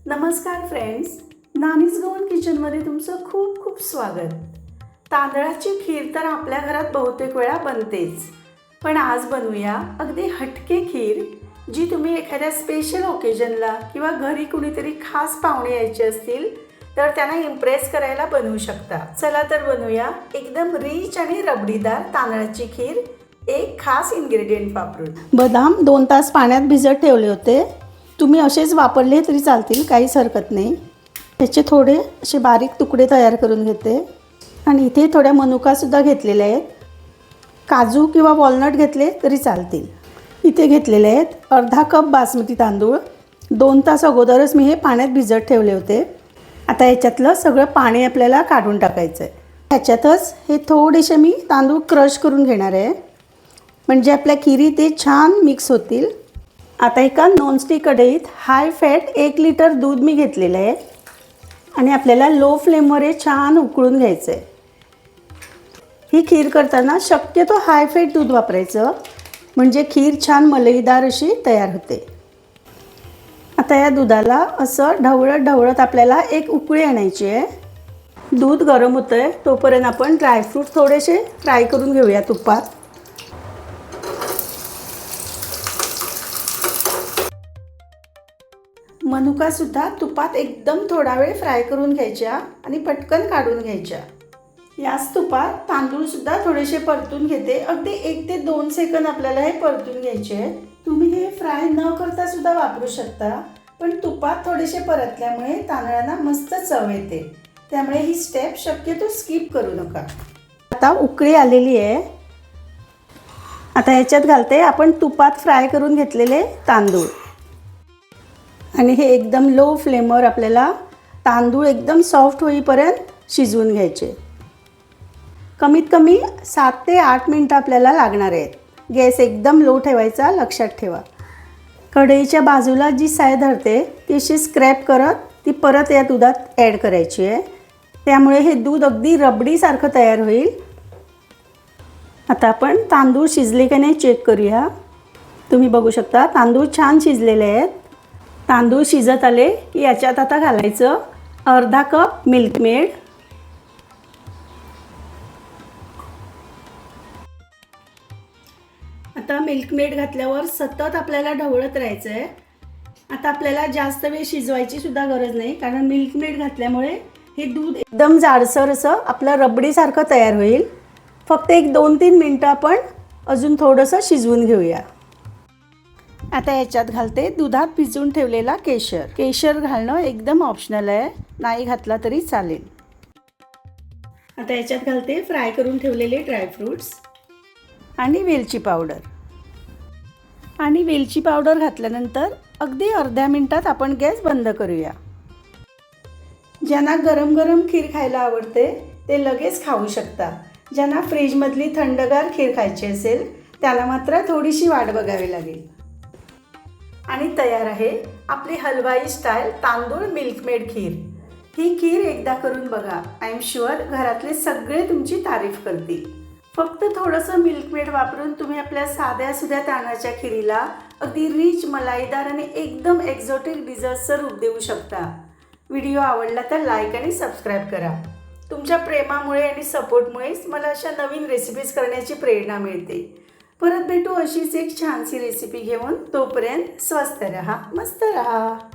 नमस्कार friends, nannies Goan किचनमध्ये तुमचं खूप खूप स्वागत. तांदळाची खीर तर आपल्या घरात बहुतेक वेळा बनतेच, पण आज बनवूया अगदी हटके खीर, जी तुम्ही एखाद्या स्पेशल ओकेजनला किंवा घरी कुणीतरी खास पाहुणे यायचे असतील तर त्यांना इम्प्रेस करायला बनवू शकता. चला तर बनवूया एकदम रिच आणि रबडीदार तांदळाची खीर एक खास इन्ग्रेडियंट वापरून. बदाम 2 तास पाण्यात भिजत ठेवले होते. तुम्ही असेच वापरले तरी चालतील, काहीच हरकत नाही. त्याचे थोडे असे बारीक तुकडे तयार करून घेते आणि इथे थोड्या मनुकासुद्धा घेतलेल्या आहेत. काजू किंवा वॉलनट घेतले तरी चालतील. इथे घेतलेले आहेत अर्धा कप बासमती तांदूळ. 2 तास अगोदरच मी हे पाण्यात भिजत ठेवले होते. आता याच्यातलं सगळं पाणी आपल्याला काढून टाकायचं आहे. ह्याच्यातच हे थोडेसे मी तांदूळ क्रश करून घेणार आहे, म्हणजे आपल्या खिरी ते छान मिक्स होतील. आता एका नॉनस्टिक कढईत हाय फॅट 1 लिटर दूध मी घेतलेलं आहे आणि आपल्याला लो फ्लेमवर हे छान उकळून घ्यायचं आहे. ही खीर करताना शक्यतो हाय फॅट दूध वापरायचं, म्हणजे खीर छान मलईदार अशी तयार होते. आता या दुधाला असं ढवळत ढवळत आपल्याला एक उकळी आणायची आहे. दूध गरम होतं आहे तोपर्यंत आपण ड्रायफ्रूट थोडेसे फ्राय करून घेऊया तुपात. मनुकासुद्धा तुपात एकदम थोडा वेळ फ्राय करून घ्यायच्या आणि पटकन काढून घ्यायच्या. याच तुपात तांदूळसुद्धा थोडेसे परतून घेते. अगदी 1 ते 2 सेकंद आपल्याला हे परतून घ्यायचे. तुम्ही हे फ्राय न करता सुद्धा वापरू शकता, पण तुपात थोडेसे परतल्यामुळे तांदळांना मस्त चव येते, त्यामुळे ही स्टेप शक्यतो स्किप करू नका. आता उकळी आलेली आहे. आता ह्याच्यात घालते आपण तुपात फ्राय करून घेतलेले तांदूळ आणि हे एकदम लो फ्लेमवर आपल्याला तांदूळ एकदम सॉफ्ट होईपर्यंत शिजवून घ्यायचे. कमीत कमी 7 ते 8 मिनटं आपल्याला लागणार आहेत. गॅस एकदम लो ठेवायचा, लक्षात ठेवा. कढईच्या बाजूला जी साय धरते ती अशी स्क्रॅप करत ती परत या दुधात ॲड करायची आहे, त्यामुळे हे दूध अगदी रबडीसारखं तयार होईल. आता आपण तांदूळ शिजले की नाही चेक करूया. तुम्ही बघू शकता तांदूळ छान शिजलेले आहेत. तांदूळ शिजत आले की याच्यात आता घालायचं अर्धा कप मिल्कमेड. आता मिल्कमेड घातल्यावर सतत आपल्याला ढवळत राहायचं आहे. आता आपल्याला जास्त वेळ शिजवायची सुद्धा गरज नाही, कारण मिल्कमेड घातल्यामुळे हे दूध एकदम जाडसर असं आपलं रबडीसारखं तयार होईल. फक्त 1-2-3 मिनटं आपण अजून थोडंसं शिजवून घेऊया. आता याच्यात घालते दुधात भिजवून ठेवलेला केशर. केशर घालणं एकदम ऑप्शनल आहे, नाही घातला तरी चालेल. आता याच्यात घालते फ्राय करून ठेवलेले ड्रायफ्रूट्स आणि वेलची पावडर. आणि वेलची पावडर घातल्यानंतर अगदी अर्ध्या मिनटात आपण गॅस बंद करूया. ज्यांना गरम गरम खीर खायला आवडते ते लगेच खाऊ शकता. ज्यांना फ्रीजमधली थंडगार खीर खायची असेल त्याला मात्र थोडीशी वाट बघावी लागेल. आणि तयार आहे आपली हलवाई स्टाईल तांदूळ मिल्कमेड खीर. ही खीर एकदा करून बघा, आय एम शुअर घरातले सगळे तुमची तारीफ करतील. फक्त थोडंसं मिल्कमेड वापरून तुम्ही आपल्या साध्या सुध्या तांदळाच्या खिरीला अगदी रिच, मलाईदार आणि एकदम एक्झॉटिक डिझर्टचं रूप देऊ शकता. व्हिडिओ आवडला तर लाईक आणि सबस्क्राईब करा. तुमच्या प्रेमामुळे आणि सपोर्टमुळेच मला अशा नवीन रेसिपीज करण्याची प्रेरणा मिळते. परत भेटू अशीच एक छानशी रेसिपी घेऊन. तोपर्यंत स्वस्त रहा, मस्त रहा.